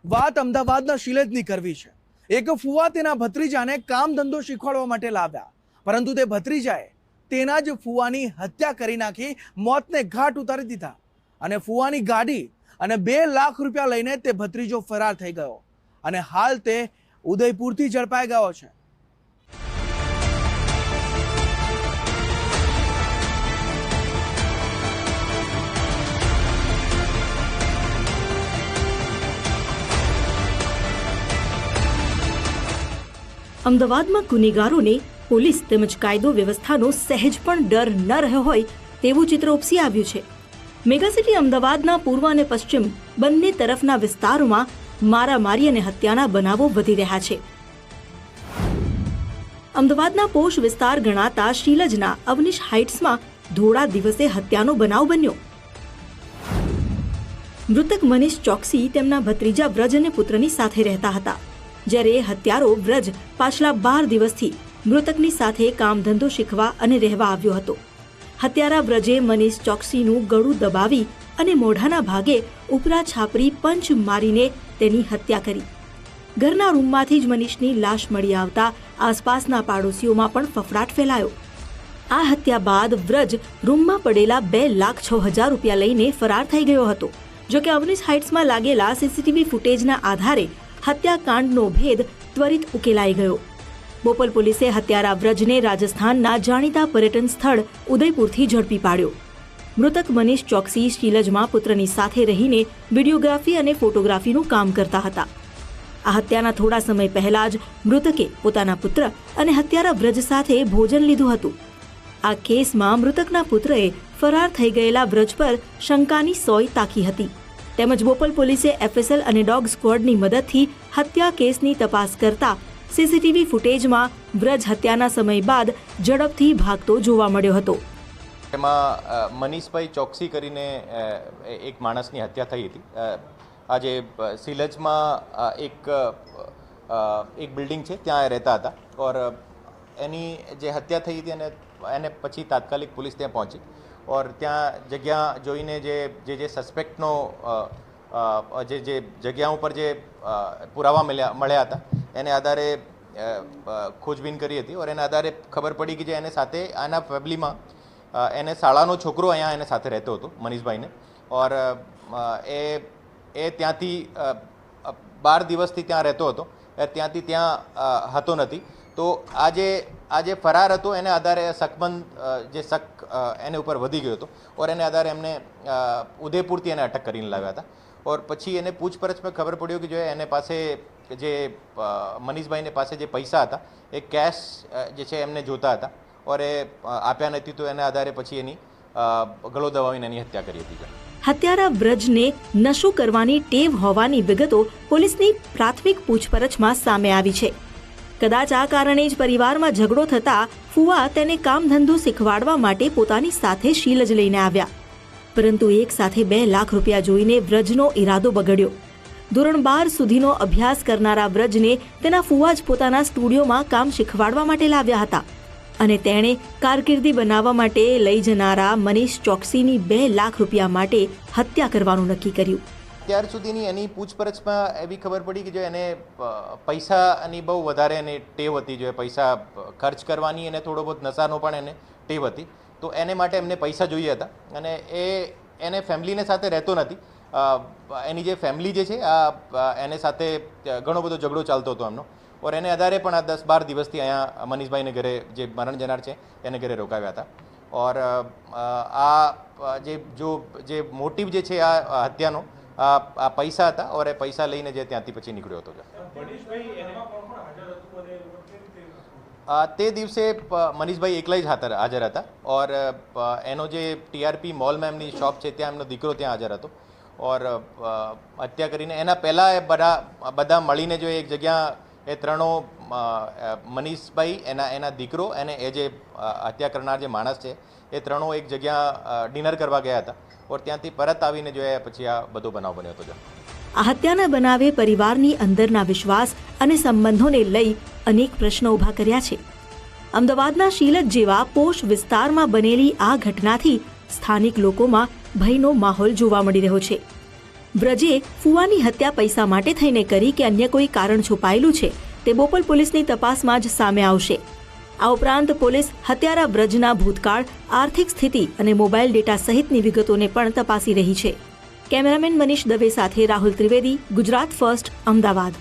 વાત અમદાવાદના શિલેજની કરવી છે। એક ફુવા તેના ભત્રીજાને કામ ધંધો શીખવાડવા માટે લાવ્યા, પરંતુ તે ભત્રીજાએ તેના જ ફુવાની હત્યા કરી નાખી મોતને ઘાટ ઉતારી દીધા અને ફુવાની ગાડી અને 2 લાખ રૂપિયા લઈને તે ભત્રીજો ફરાર થઈ ગયો અને હાલ તે ઉદયપુરથી ઝડપાઈ ગયો છે। અમદાવાદમાં ગુનેગારોને પોલીસ તેમજ કાયદો વ્યવસ્થાનો સહેજ પણ ડર ન રહ્યો હોય તેવું ચિત્ર ઉપસી આવ્યું છે। મેગાસિટી અમદાવાદના પૂર્વ અને પશ્ચિમ બંને તરફના વિસ્તારોમાં મારામારી અને હત્યાના બનાવો વધી રહ્યા છે। અમદાવાદના પોશ વિસ્તાર ગણાતા શીલજના અવનીશ હાઇટ્સમાં ધોળા દિવસે હત્યાનો બનાવ બન્યો। મૃતક મનીષ ચોકસી તેમના ભત્રીજા વ્રજ અને પુત્રની સાથે રહેતા હતા, જ્યારે હત્યારો વ્રજ પાછલા 12 દિવસથી મૃતકની સાથે કામ ધંધો શીખવા અને રહેવા આવ્યો હતો। હત્યારા વ્રજે મનીષ ચોકસીનું ગળું દબાવી અને મોઢાના ભાગે ઉપરા છાપરી પંચ મારીને તેની હત્યા કરી। ઘરના રૂમમાંથી જ મનીષની લાશ મળી આવતા આસપાસના પાડોશીઓમાં પણ ફફડાટ ફેલાયો। આ હત્યા બાદ વ્રજ રૂમમાં પડેલા 2,06,000 રૂપિયા લઈને ફરાર થઈ ગયો હતો। જોકે અવનીશ હાઇટ્સમાં લાગેલા સીસીટીવી ફૂટેજના આધારે હત્યાકાંડનો ભેદ ત્વરિત ઉકેલાઈ ગયો। બોપલ પોલીસે હત્યારા વ્રજને રાજસ્થાનના જાણીતા પર્યટન સ્થળ ઉદયપુરથી ઝડપી પાડ્યો। મૃતક મનીષ ચોકસી શીલજમાં પુત્રની સાથે રહીને વિડીયોગ્રાફી અને ફોટોગ્રાફીનું કામ કરતા હતા। આ હત્યાના થોડા સમય પહેલા જ મૃતકે પોતાના પુત્ર અને હત્યારા વ્રજ સાથે ભોજન લીધું હતું। આ કેસમાં મૃતકના પુત્રએ ફરાર થઈ ગયેલા વ્રજ પર શંકાની સોય તાકી હતી। તેમજ બોપલ પોલીસે એફએસએલ અને ડોગ સ્ક્વોડની મદદથી હત્યા કેસની તપાસ કરતા સીસીટીવી ફૂટેજમાં વ્રજ હત્યાના સમય બાદ ઝડપથી ભાગતો જોવા મળ્યો હતો। એમાં મનીષભાઈ ચોકસી કરીને એક માણસની હત્યા થઈ હતી। આજે શીલજમાં એક બિલ્ડિંગ છે, ત્યાં રહેતા હતા ઓર એની જે હત્યા થઈ હતી અને એને પછી તાત્કાલિક પોલીસ ત્યાં પહોંચી ઓર ત્યાં જગ્યા જોઈને જે સસ્પેક્ટનો જે જગ્યા ઉપર જે પુરાવા મળ્યા હતા એને આધારે ખોજબીન કરી હતી ઓર એના આધારે ખબર પડી કે જે એને સાથે આના ફેમિલીમાં એને શાળાનો છોકરો અહીંયા એને સાથે રહેતો હતો મનીષભાઈને ઓર એ ત્યાંથી 12 દિવસથી ત્યાં રહેતો હતો, ત્યાંથી ત્યાં હતો નથી। તો આજે ફરાર હતો એને આધારે શકમંદ જે શક એને ઉપર વધી ગયો હતો ઓર એને આધારે એમને ઉદયપુરથી એને અટક કરીને લાવ્યા હતા ઓર પછી એને પૂછપરછમાં ખબર પડ્યું કે જો એને પાસે જે મનીષભાઈને પાસે જે પૈસા હતા એ કેશ જે છે એમને જોતા હતા ઓર એ આપ્યા નથી, તો એના આધારે પછી એની ગળો દબાવીને એની હત્યા કરી હતી। હત્યારા વ્રજને નશો કરવાની ટેવ હોવાની વિગતો પોલીસની પ્રાથમિક પૂછપરછમાં સામે આવી છે। કદાચ આ કારણે જ પરિવારમાં ઝઘડો થતા ફુવા તેને કામ ધંધો શીખવાડવા માટે પોતાની સાથે શીલજ લઈને આવ્યા, પરંતુ એક સાથે 2 લાખ રૂપિયા જોઈને વ્રજનો ઈરાદો બગડ્યો। ધોરણ 12 સુધીનો અભ્યાસ કરનારા વ્રજને તેના ફુવા જ પોતાના સ્ટુડિયોમાં કામ શીખવાડવા માટે લાવ્યા હતા અને તેણે કારકિર્દી બનાવવા માટે લઈ જનારા મનીષ ચોકસીની 2 લાખ રૂપિયા માટે હત્યા કરવાનું નક્કી કર્યું। ત્યાર સુધીની એની પૂછપરછમાં એવી ખબર પડી કે જો એને પૈસાની બહુ વધારે એની ટેવ હતી, જો પૈસા ખર્ચ કરવાની અને થોડો બહુ નશાનો પણ એને ટેવ હતી, તો એને માટે એમને પૈસા જોઈએ હતા અને એને ફેમિલીને સાથે રહેતો નથી। એની જે ફેમિલી જે છે એને સાથે ઘણો બધો ઝઘડો ચાલતો હતો એમનો ઓર એને આધારે પણ આ 10-12 દિવસથી અહીંયા મનીષભાઈને ઘરે જે મરણ જનાર છે એને ઘરે રોકાવ્યા હતા ઓર આ જે મોટિવ જે છે આ હત્યાનો આ પૈસા હતા ઓર એ પૈસા લઈને જે ત્યાંથી પછી નીકળ્યો હતો। તે દિવસે મનીષભાઈ એકલા જ હાજર હતા ઓર એનો જે ટીઆરપી મોલમાં એમની શોપ છે ત્યાં એમનો દીકરો ત્યાં હાજર હતો ઓર હત્યા કરીને એના પહેલાં એ બધા મળીને જો એક જગ્યા એ ત્રણો મનીષભાઈ એના દીકરો અને એ જે હત્યા કરનાર જે માણસ છે એ ત્રણો એક જગ્યા ડિનર કરવા ગયા હતા ઓર ત્યાંથી પરત આવીને જો પછી આ બધો બનાવ બન્યો હતો। આ હત્યાના બનાવે પરિવારની અંદરના વિશ્વાસ અને સંબંધોને લઈ અનેક પ્રશ્નો ઊભા કર્યા છે। અમદાવાદના શીલજ જેવા પોશ વિસ્તારમાં બનેલી આ ઘટનાથી સ્થાનિક લોકોમાં ભયનો માહોલ જોવા મળી રહ્યો છે। વ્રજે ફુવાની હત્યા પૈસા માટે થઈને કરી કે અન્ય કોઈ કારણ છુપાયેલું છે તે બોપલ પોલીસની તપાસમાં જ સામે આવશે. આ ઉપરાંત પોલીસ હત્યારા વ્રજના ભૂતકાળ, આર્થિક સ્થિતિ અને મોબાઈલ ડેટા સહિતની વિગતોને પણ તપાસી રહી છે. કેમેરામેન મનીષ દવે સાથે રાહુલ ત્રિવેદી, ગુજરાત ફર્સ્ટ, અમદાવાદ.